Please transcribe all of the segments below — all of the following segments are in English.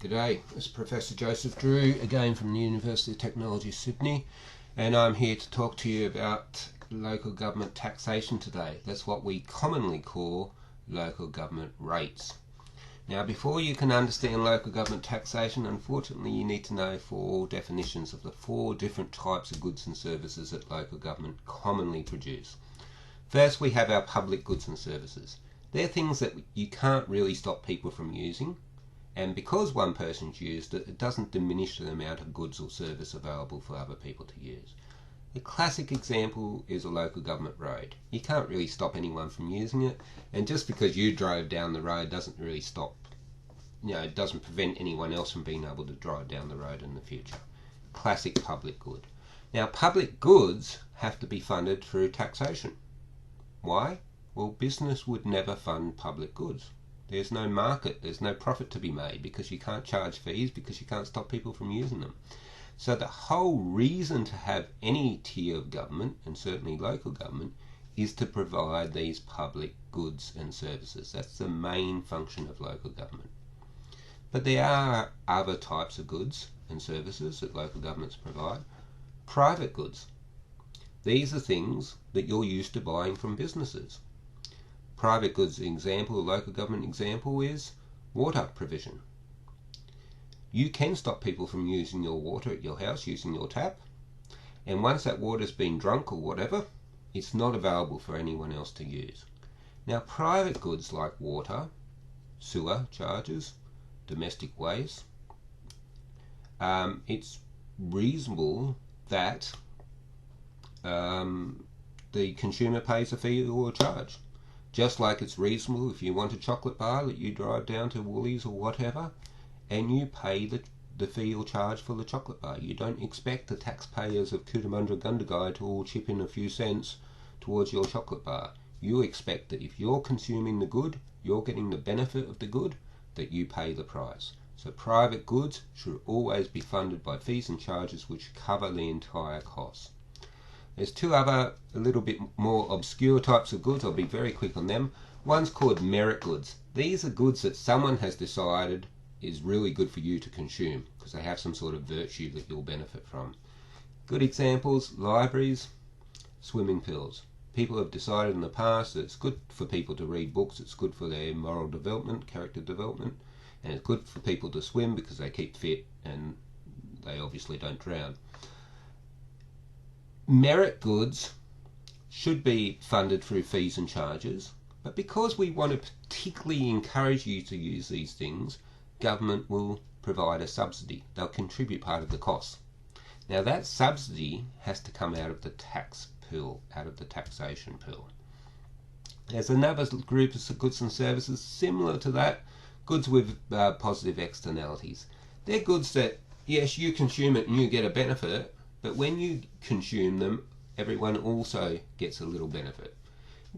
G'day, it's Professor Joseph Drew again from the University of Technology Sydney, and I'm here to talk to you about local government taxation today. That's what we commonly call local government rates. Now, before you can understand local government taxation, unfortunately you need to know four definitions of the four different types of goods and services that local government commonly produce. First, we have our public goods and services. They're things that you can't really stop people from using. And because one person's used it, it doesn't diminish the amount of goods or service available for other people to use. The classic example is a local government road. You can't really stop anyone from using it, and just because you drove down the road doesn't really stop, it doesn't prevent anyone else from being able to drive down the road in the future. Classic public good. Now, public goods have to be funded through taxation. Why? Well, business would never fund public goods. There's no market, there's no profit to be made because you can't charge fees because you can't stop people from using them. So the whole reason to have any tier of government, and certainly local government, is to provide these public goods and services. That's the main function of local government. But there are other types of goods and services that local governments provide. Private goods. These are things that you're used to buying from businesses. Private goods example, a local government example is water provision. You can stop people from using your water at your house using your tap, and once that water's been drunk or whatever, it's not available for anyone else to use. Now, private goods like water, sewer charges, domestic waste, it's reasonable that the consumer pays a fee or a charge. Just like it's reasonable if you want a chocolate bar that you drive down to Woolies or whatever and you pay the fee or charge for the chocolate bar. You don't expect the taxpayers of Cootamundra Gundagai to all chip in a few cents towards your chocolate bar. You expect that if you're consuming the good, you're getting the benefit of the good, that you pay the price. So private goods should always be funded by fees and charges which cover the entire cost. There's two other a little bit more obscure types of goods. I'll be very quick on them. One's called merit goods. These are goods that someone has decided is really good for you to consume because they have some sort of virtue that you'll benefit from. Good examples, libraries, swimming pools. People have decided in the past that it's good for people to read books, it's good for their moral development, character development, and it's good for people to swim because they keep fit and they obviously don't drown. Merit goods should be funded through fees and charges, but because we want to particularly encourage you to use these things, government will provide a subsidy. They'll contribute part of the cost. Now that subsidy has to come out of the tax pool, out of the taxation pool. There's another group of goods and services similar to that, goods with positive externalities. They're goods that, yes, you consume it and you get a benefit, but when you consume them, everyone also gets a little benefit.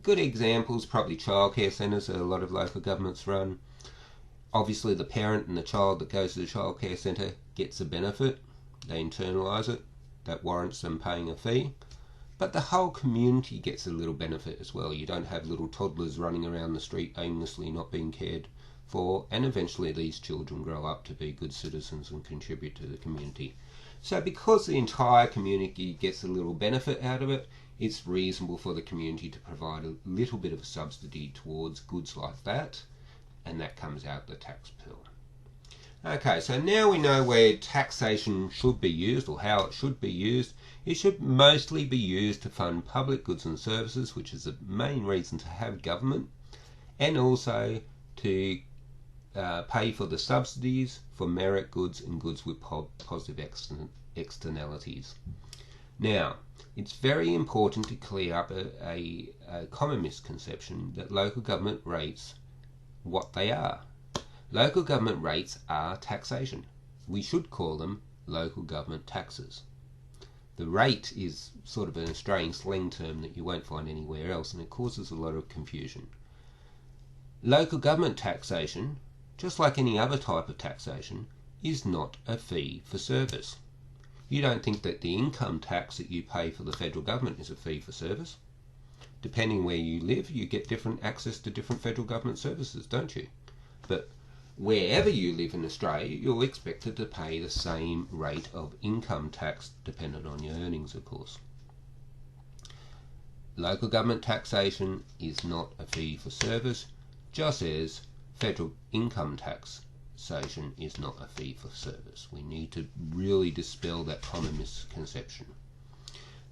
Good examples, probably childcare centres that a lot of local governments run. Obviously the parent and the child that goes to the childcare centre gets a benefit. They internalise it. That warrants them paying a fee. But the whole community gets a little benefit as well. You don't have little toddlers running around the street aimlessly not being cared for, and eventually these children grow up to be good citizens and contribute to the community. So because the entire community gets a little benefit out of it, it's reasonable for the community to provide a little bit of a subsidy towards goods like that, and that comes out the tax pool. Okay, so now we know where taxation should be used or how it should be used. It should mostly be used to fund public goods and services, which is the main reason to have government, and also to pay for the subsidies for merit goods and goods with positive externalities. Now, it's very important to clear up a common misconception that local government rates, what they are. Local government rates are taxation. We should call them local government taxes. The rate is sort of an Australian slang term that you won't find anywhere else, and it causes a lot of confusion. Local government taxation, just like any other type of taxation, is not a fee for service. You don't think that the income tax that you pay for the federal government is a fee for service. Depending where you live, you get different access to different federal government services, don't you? But wherever you live in Australia, you're expected to pay the same rate of income tax dependent on your earnings, of course. Local government taxation is not a fee for service, just as federal income taxation is not a fee for service. We need to really dispel that common misconception.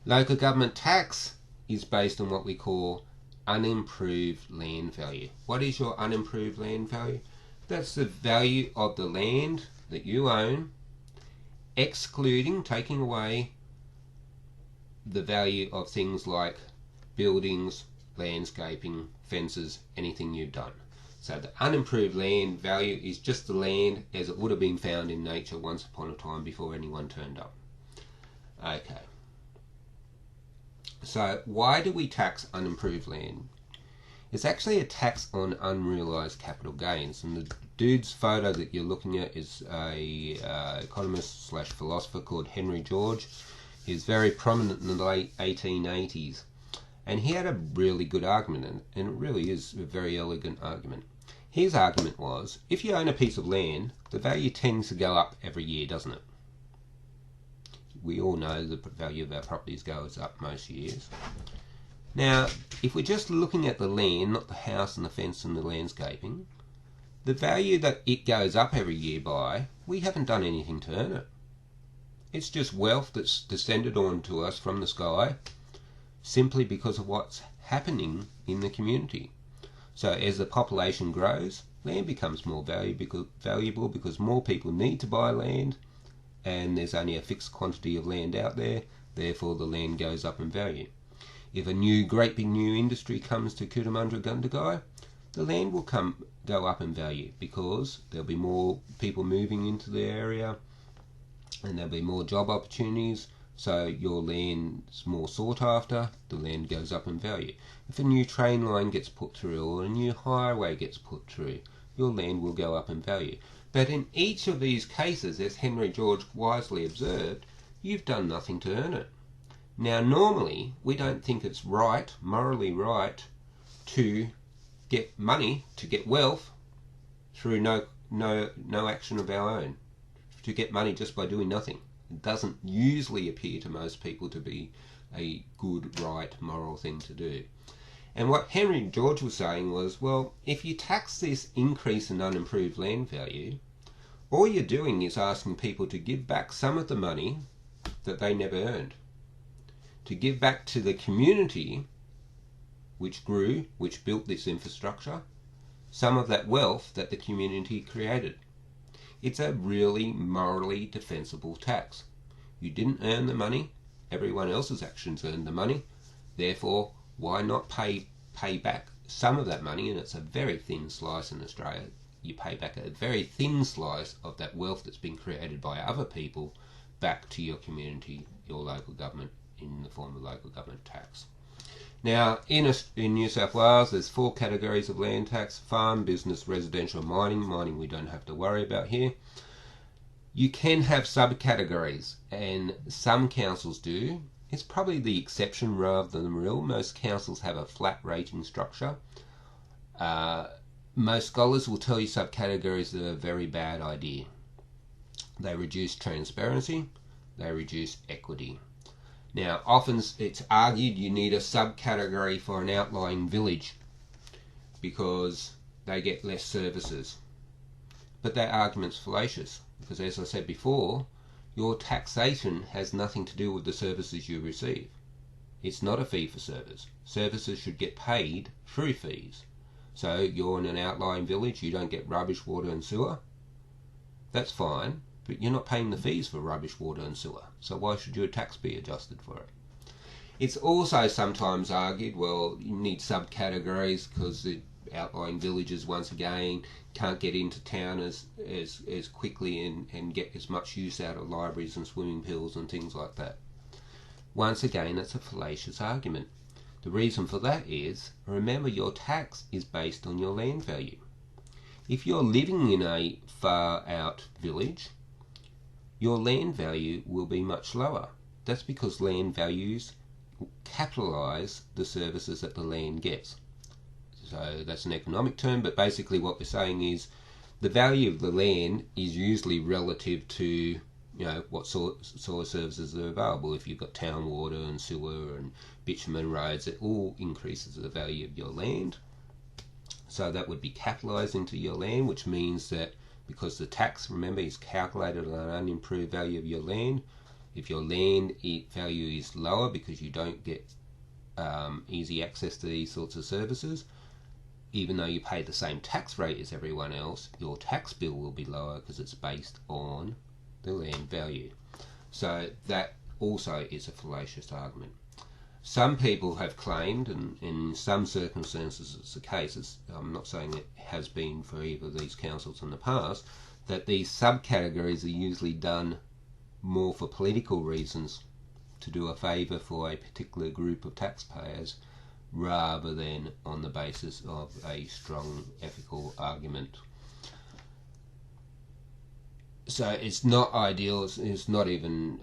Local government tax is based on what we call unimproved land value. What is your unimproved land value? That's the value of the land that you own, excluding, taking away the value of things like buildings, landscaping, fences, anything you've done. So the unimproved land value is just the land as it would have been found in nature once upon a time before anyone turned up. Okay. So why do we tax unimproved land? It's actually a tax on unrealised capital gains, and the dude's photo that you're looking at is a economist slash philosopher called Henry George. He's very prominent in the late 1880s, and he had a really good argument, and it really is a very elegant argument. His argument was, if you own a piece of land, the value tends to go up every year, doesn't it? We all know the value of our properties goes up most years. Now, if we're just looking at the land, not the house and the fence and the landscaping, the value that it goes up every year by, we haven't done anything to earn it. It's just wealth that's descended onto us from the sky simply because of what's happening in the community. So as the population grows, land becomes more valuable because more people need to buy land, and there's only a fixed quantity of land out there, therefore the land goes up in value. If a great big new industry comes to Cootamundra Gundagai, the land will go up in value because there'll be more people moving into the area and there'll be more job opportunities, so your land's more sought after, the land goes up in value. If a new train line gets put through or a new highway gets put through, your land will go up in value. But in each of these cases, as Henry George wisely observed, you've done nothing to earn it. Now normally, we don't think it's right, morally right, to get money, to get wealth, through no action of our own. To get money just by doing nothing. It doesn't usually appear to most people to be a good, right, moral thing to do. And what Henry George was saying was, well, if you tax this increase in unimproved land value, all you're doing is asking people to give back some of the money that they never earned. To give back to the community which grew, which built this infrastructure, some of that wealth that the community created. It's a really morally defensible tax. You didn't earn the money, everyone else's actions earned the money, therefore why not pay back some of that money? And it's a very thin slice in Australia. You pay back a very thin slice of that wealth that's been created by other people back to your community, your local government, in the form of local government tax. Now, in New South Wales, there's 4 categories of land tax: farm, business, residential, mining. Mining we don't have to worry about here. You can have subcategories, and some councils do. It's probably the exception rather than the rule. Most councils have a flat rating structure. Most scholars will tell you subcategories are a very bad idea. They reduce transparency, they reduce equity. Now, often it's argued you need a subcategory for an outlying village because they get less services. But that argument's fallacious because, as I said before, your taxation has nothing to do with the services you receive. It's not a fee for service. Services should get paid through fees. So you're in an outlying village, you don't get rubbish, water and sewer. That's fine. But you're not paying the fees for rubbish, water and sewer, so why should your tax be adjusted for it? It's also sometimes argued, well, you need subcategories because the outlying villages, once again, can't get into town as quickly and get as much use out of libraries and swimming pools and things like that. Once again, it's a fallacious argument. The reason for that is, remember, your tax is based on your land value. If you're living in a far out village, your land value will be much lower. That's because land values capitalise the services that the land gets. So that's an economic term, but basically what we're saying is the value of the land is usually relative to what sort of services are available. If you've got town water and sewer and bitumen roads, it all increases the value of your land. So that would be capitalised into your land, which means that because the tax, remember, is calculated on an unimproved value of your land, if your land value is lower because you don't get easy access to these sorts of services, even though you pay the same tax rate as everyone else, your tax bill will be lower because it's based on the land value. So that also is a fallacious argument. Some people have claimed, and in some circumstances it's the case, I'm not saying it has been for either of these councils in the past, that these subcategories are usually done more for political reasons, to do a favour for a particular group of taxpayers, rather than on the basis of a strong ethical argument. So it's not ideal, it's not even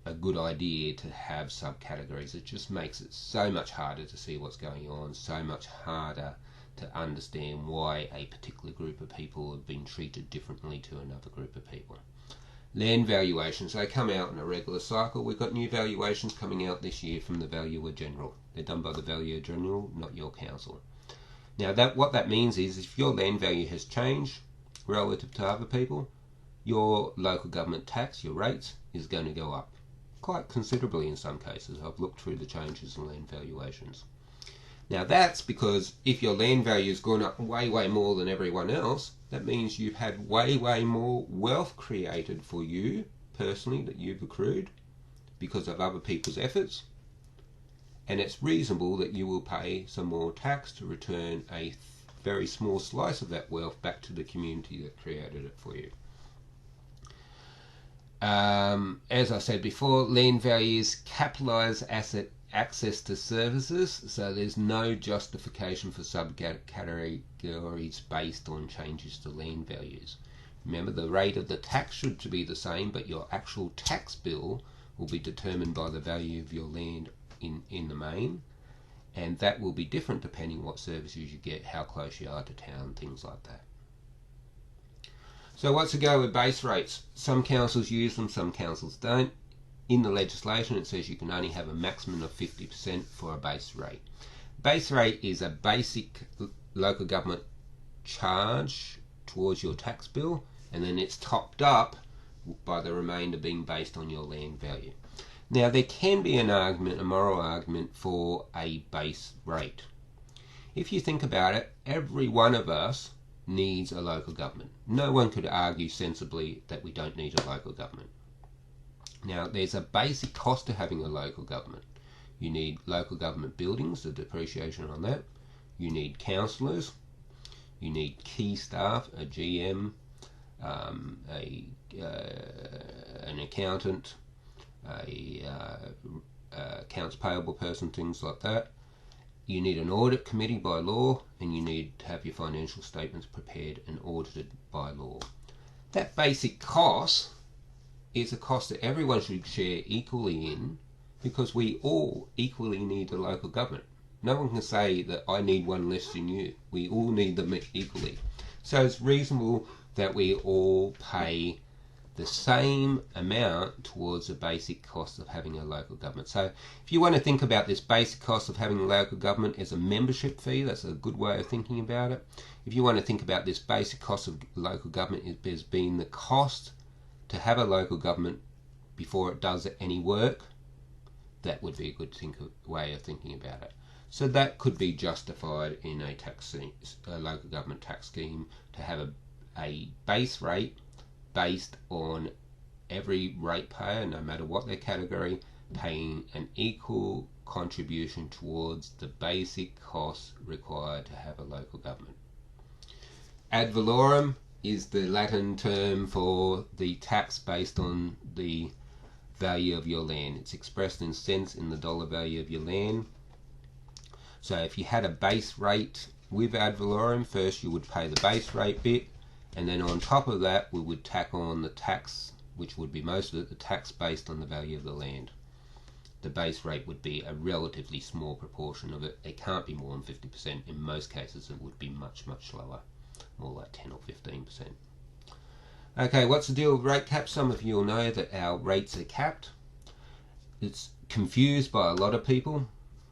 a good idea to have subcategories. It just makes it so much harder to see what's going on, so much harder to understand why a particular group of people have been treated differently to another group of people. Land valuations, they come out in a regular cycle. We've got new valuations coming out this year from the Valuer General. They're done by the Valuer General, not your council. Now, what that means is if your land value has changed relative to other people, your local government tax, your rates, is going to go up quite considerably in some cases. I've looked through the changes in land valuations. Now that's because if your land value has gone up way more than everyone else, that means you've had way more wealth created for you personally that you've accrued because of other people's efforts, and it's reasonable that you will pay some more tax to return a very small slice of that wealth back to the community that created it for you. As I said before, land values capitalise asset access to services, so there's no justification for subcategories based on changes to land values. Remember, the rate of the tax should be the same, but your actual tax bill will be determined by the value of your land in the main, and that will be different depending what services you get, how close you are to town, things like that. So what's the go with base rates? Some councils use them, some councils don't. In the legislation it says you can only have a maximum of 50% for a base rate. Base rate is a basic local government charge towards your tax bill, and then it's topped up by the remainder being based on your land value. Now there can be an argument, a moral argument, for a base rate. If you think about it, every one of us needs a local government. No one could argue sensibly that we don't need a local government. Now there's a basic cost to having a local government. You need local government buildings, the depreciation on that. You need councillors. You need key staff, a GM, an accountant, accounts payable person, things like that. You need an audit committee by law, and you need to have your financial statements prepared and audited by law. That basic cost is a cost that everyone should share equally in, because we all equally need a local government. No one can say that I need one less than you. We all need them equally. So it's reasonable that we all pay the same amount towards the basic cost of having a local government. So if you want to think about this basic cost of having a local government as a membership fee, that's a good way of thinking about it. If you want to think about this basic cost of local government as being the cost to have a local government before it does any work, that would be a good way of thinking about it. So that could be justified in a local government tax scheme to have a base rate based on every ratepayer, no matter what their category, paying an equal contribution towards the basic costs required to have a local government. Ad valorem is the Latin term for the tax based on the value of your land. It's expressed in cents in the dollar value of your land. So if you had a base rate with ad valorem, first you would pay the base rate bit, and then on top of that we would tack on the tax, which would be most of it, the tax based on the value of the land. The base rate would be a relatively small proportion of it. It can't be more than 50%. In most cases it would be much lower. more like 10 or 15%. Okay, what's the deal with rate caps? Some of you will know that our rates are capped. It's confused by a lot of people.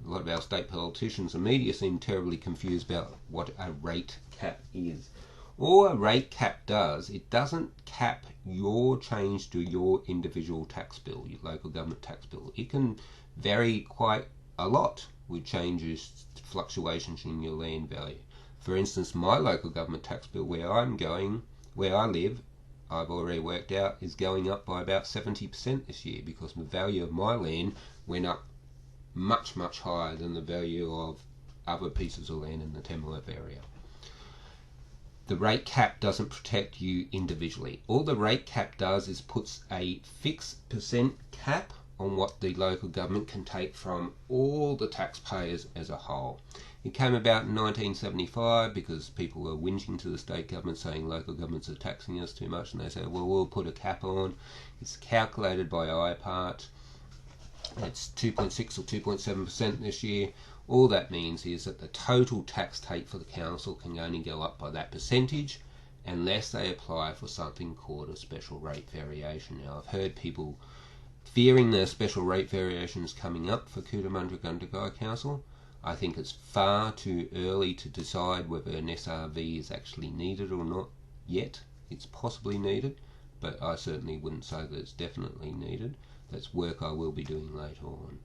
A lot of our state politicians and media seem terribly confused about what a rate cap is. All a rate cap does, it doesn't cap your change to your individual tax bill, your local government tax bill. It can vary quite a lot with changes, fluctuations in your land value. For instance, my local government tax bill where I live, I've already worked out, is going up by about 70% this year because the value of my land went up much, much higher than the value of other pieces of land in the Tamworth area. The rate cap doesn't protect you individually. All the rate cap does is puts a fixed percent cap on what the local government can take from all the taxpayers as a whole. It came about in 1975 because people were whinging to the state government saying local governments are taxing us too much, and they said, well, we'll put a cap on. It's calculated by IPART. It's 2.6 or 2.7% this year. All that means is that the total tax take for the council can only go up by that percentage unless they apply for something called a special rate variation. Now, I've heard people fearing the special rate variations coming up for Cootamundra-Gundagai Council. I think it's far too early to decide whether an SRV is actually needed or not yet. It's possibly needed, but I certainly wouldn't say that it's definitely needed. That's work I will be doing later on.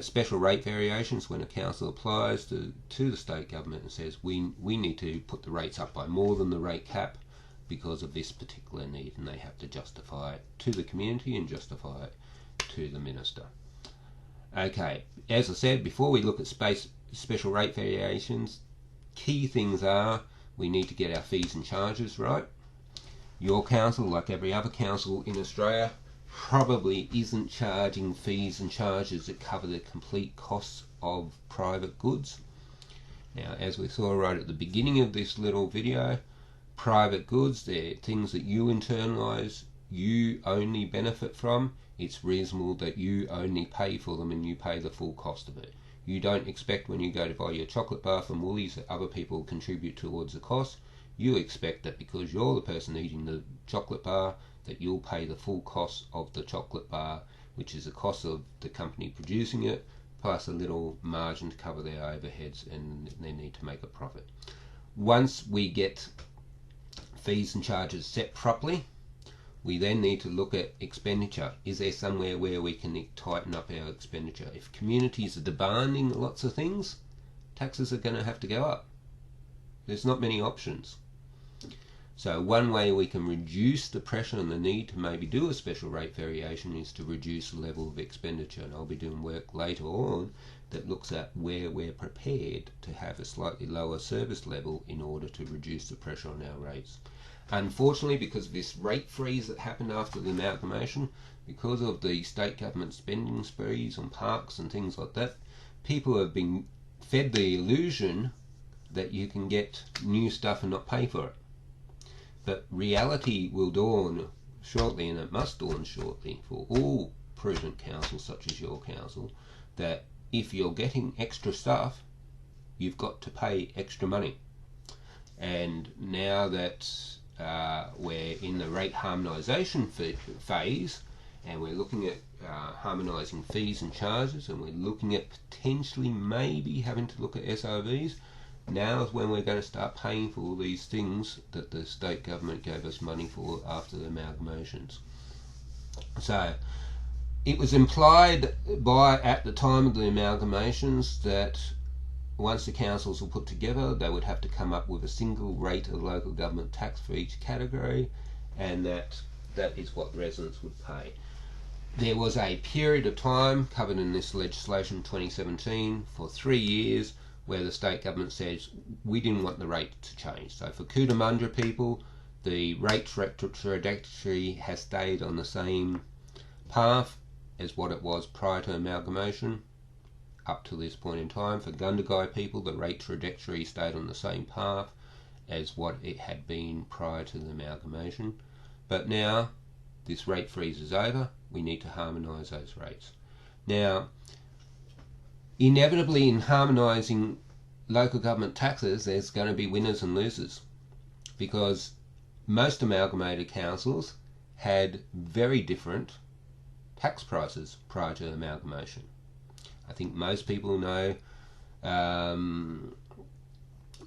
Special rate variations, when a council applies to the state government and says we need to put the rates up by more than the rate cap because of this particular need, and they have to justify it to the community and justify it to the minister. Okay, as I said, before we look at special rate variations, key things are we need to get our fees and charges right. Your council, like every other council in Australia, probably isn't charging fees and charges that cover the complete costs of private goods. Now, as we saw right at the beginning of this little video, private goods, they're things that you internalise, you only benefit from. It's reasonable that you only pay for them and you pay the full cost of it. You don't expect when you go to buy your chocolate bar from Woolies that other people contribute towards the cost. You expect that because you're the person eating the chocolate bar, that you'll pay the full cost of the chocolate bar, which is the cost of the company producing it, plus a little margin to cover their overheads, and they need to make a profit. Once we get fees and charges set properly, we then need to look at expenditure. Is there somewhere where we can tighten up our expenditure? If communities are demanding lots of things, taxes are going to have to go up. There's not many options. So one way we can reduce the pressure and the need to maybe do a special rate variation is to reduce the level of expenditure. And I'll be doing work later on that looks at where we're prepared to have a slightly lower service level in order to reduce the pressure on our rates. Unfortunately, because of this rate freeze that happened after the amalgamation, because of the state government spending sprees on parks and things like that, people have been fed the illusion that you can get new stuff and not pay for it. But reality will dawn shortly, and it must dawn shortly for all prudent councils such as your council, that if you're getting extra stuff, you've got to pay extra money. And now that we're in the rate harmonisation phase, and we're looking at harmonising fees and charges, and we're looking at potentially maybe having to look at SRVs, now is when we're going to start paying for all these things that the state government gave us money for after the amalgamations. So it was implied at the time of the amalgamations that once the councils were put together, they would have to come up with a single rate of local government tax for each category, and that is what residents would pay. There was a period of time covered in this legislation 2017 for 3 years where the state government says we didn't want the rate to change. So for Cootamundra people, the rate trajectory has stayed on the same path as what it was prior to amalgamation up to this point in time. For Gundagai people, the rate trajectory stayed on the same path as what it had been prior to the amalgamation. But now this rate freeze is over, we need to harmonise those rates. Now, inevitably in harmonising local government taxes, there's going to be winners and losers. because most amalgamated councils had very different tax prices prior to amalgamation. I think most people know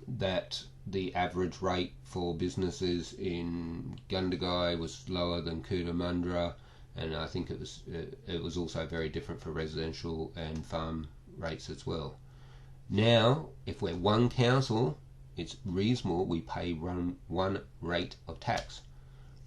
that the average rate for businesses in Gundagai was lower than Cootamundra, and I think it was also very different for residential and farm rates as well. Now, if we're one council, it's reasonable we pay one rate of tax,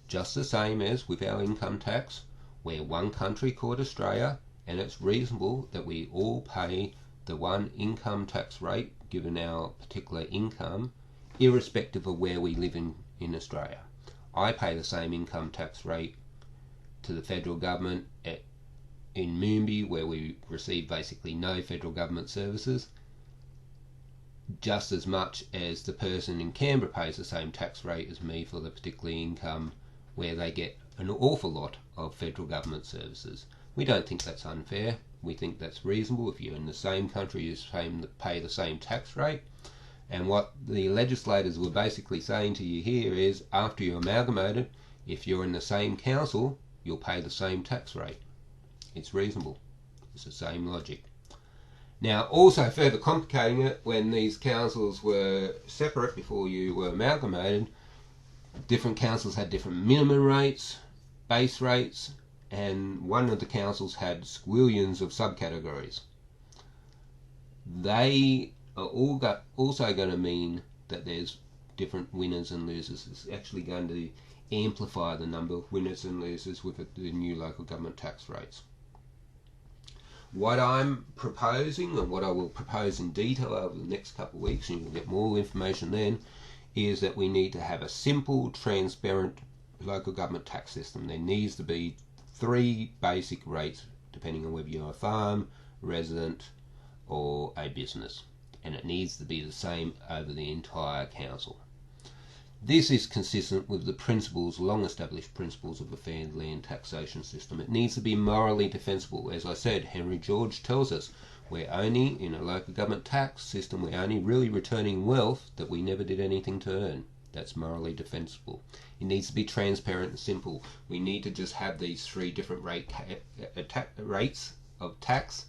just the same as with our income tax. We're one country called Australia, and it's reasonable that we all pay the one income tax rate given our particular income, irrespective of where we live in Australia. I pay the same income tax rate to the federal government in Moombi, where we receive basically no federal government services, just as much as the person in Canberra pays the same tax rate as me for the particular income where they get an awful lot of federal government services. We don't think that's unfair. We think that's reasonable. If you're in the same country, you pay the same tax rate. And what the legislators were basically saying to you here is, after you're amalgamated, if you're in the same council, you'll pay the same tax rate. It's reasonable. It's the same logic. Now, also further complicating it, when these councils were separate before you were amalgamated, different councils had different minimum rates, base rates, and one of the councils had squillions of subcategories. They are also going to mean that there's different winners and losers. It's actually going to amplify the number of winners and losers with the new local government tax rates. What I'm proposing, and what I will propose in detail over the next couple of weeks, and you can get more information then, is that we need to have a simple, transparent local government tax system. There needs to be 3 basic rates, depending on whether you're a farm, resident, or a business. And it needs to be the same over the entire council. This is consistent with the principles, long-established principles of a fair land taxation system. It needs to be morally defensible. As I said, Henry George tells us we're only, in a local government tax system, we're only really returning wealth that we never did anything to earn. That's morally defensible. It needs to be transparent and simple. We need to just have these 3 different rates of tax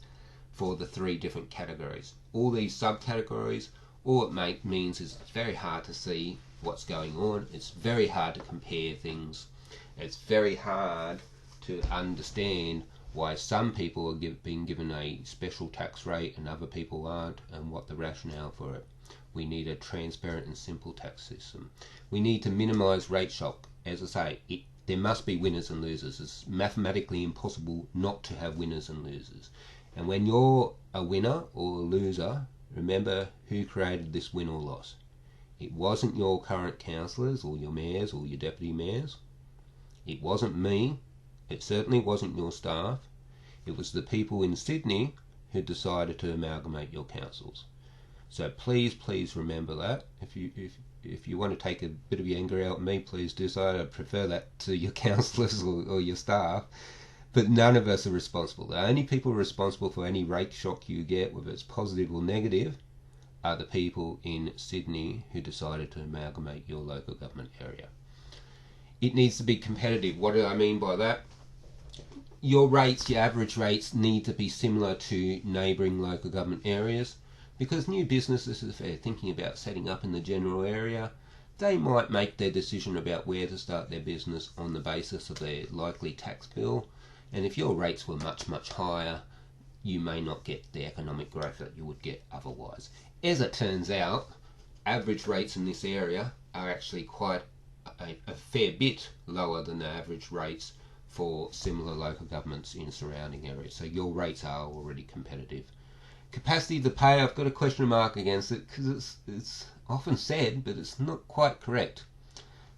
for the 3 different categories. All these subcategories, all it means is it's very hard to see what's going on. It's very hard to compare things. It's very hard to understand why some people are being given a special tax rate and other people aren't, and what the rationale for it. We need a transparent and simple tax system. We need to minimise rate shock. As I say, there must be winners and losers. It's mathematically impossible not to have winners and losers. And when you're a winner or a loser, remember who created this win or loss. It wasn't your current councillors or your mayors or your deputy mayors. It wasn't me. It certainly wasn't your staff. It was the people in Sydney who decided to amalgamate your councils. So please remember that. If you want to take a bit of your anger out on me, please do so. I prefer that to your councillors or your staff. But none of us are responsible. The only people responsible for any rate shock you get, whether it's positive or negative, are the people in Sydney who decided to amalgamate your local government area. It needs to be competitive. What do I mean by that? Your rates, your average rates, need to be similar to neighbouring local government areas, because new businesses, if they're thinking about setting up in the general area, they might make their decision about where to start their business on the basis of their likely tax bill. And if your rates were much higher, you may not get the economic growth that you would get otherwise. As it turns out, average rates in this area are actually quite a fair bit lower than the average rates for similar local governments in surrounding areas. So your rates are already competitive. Capacity to pay, I've got a question mark against it because it's often said, but it's not quite correct.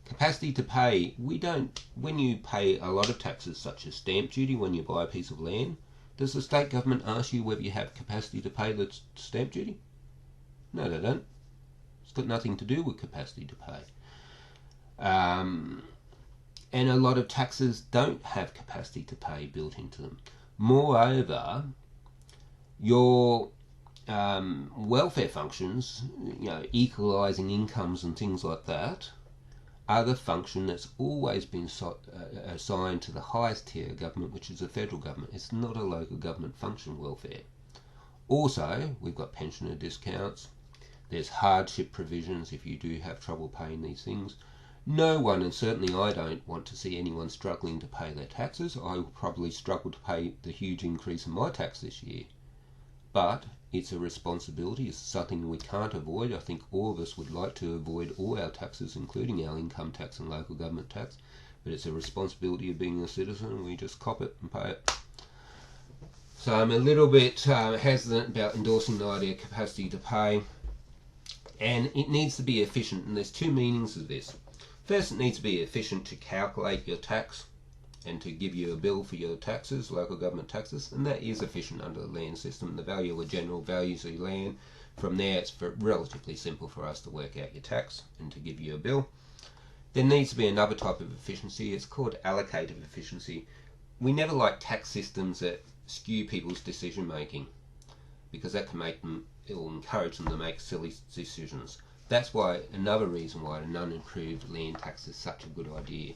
Capacity to pay, when you pay a lot of taxes such as stamp duty when you buy a piece of land, does the state government ask you whether you have capacity to pay the stamp duty? No, they don't. It's got nothing to do with capacity to pay. And a lot of taxes don't have capacity to pay built into them. Moreover, your welfare functions, equalising incomes and things like that, other function that's always been assigned to the highest tier of government, which is the federal government. It's not a local government function, welfare. Also, we've got pensioner discounts. There's hardship provisions if you do have trouble paying these things. No one, and certainly I don't, want to see anyone struggling to pay their taxes. I will probably struggle to pay the huge increase in my tax this year. But it's a responsibility. It's something we can't avoid. I think all of us would like to avoid all our taxes, including our income tax and local government tax. But it's a responsibility of being a citizen, and we just cop it and pay it. So I'm a little bit hesitant about endorsing the idea of capacity to pay. And it needs to be efficient, and there's two meanings of this. First, it needs to be efficient to calculate your tax and to give you a bill for your taxes, local government taxes, and that is efficient under the land system. The value of general values of your land. From there, it's relatively simple for us to work out your tax and to give you a bill. There needs to be another type of efficiency. It's called allocative efficiency. We never like tax systems that skew people's decision making, because that can make them, it will encourage them to make silly decisions. That's why, another reason why an unimproved land tax is such a good idea.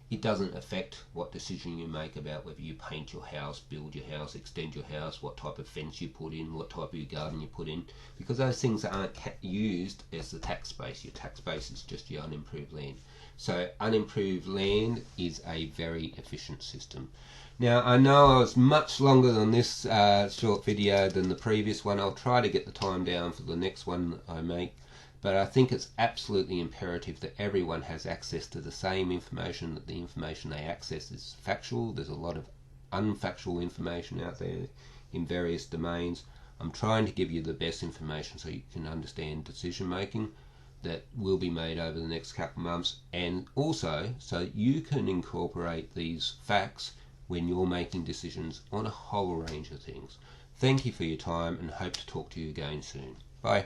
It doesn't affect what decision you make about whether you paint your house, build your house, extend your house, what type of fence you put in, what type of garden you put in, because those things aren't used as the tax base. Your tax base is just your unimproved land. So unimproved land is a very efficient system. Now, I know I was much longer than this short video than the previous one. I'll try to get the time down for the next one I make. But I think it's absolutely imperative that everyone has access to the same information, that the information they access is factual. There's a lot of unfactual information out there in various domains. I'm trying to give you the best information so you can understand decision making that will be made over the next couple of months, and also so you can incorporate these facts when you're making decisions on a whole range of things. Thank you for your time, and hope to talk to you again soon. Bye.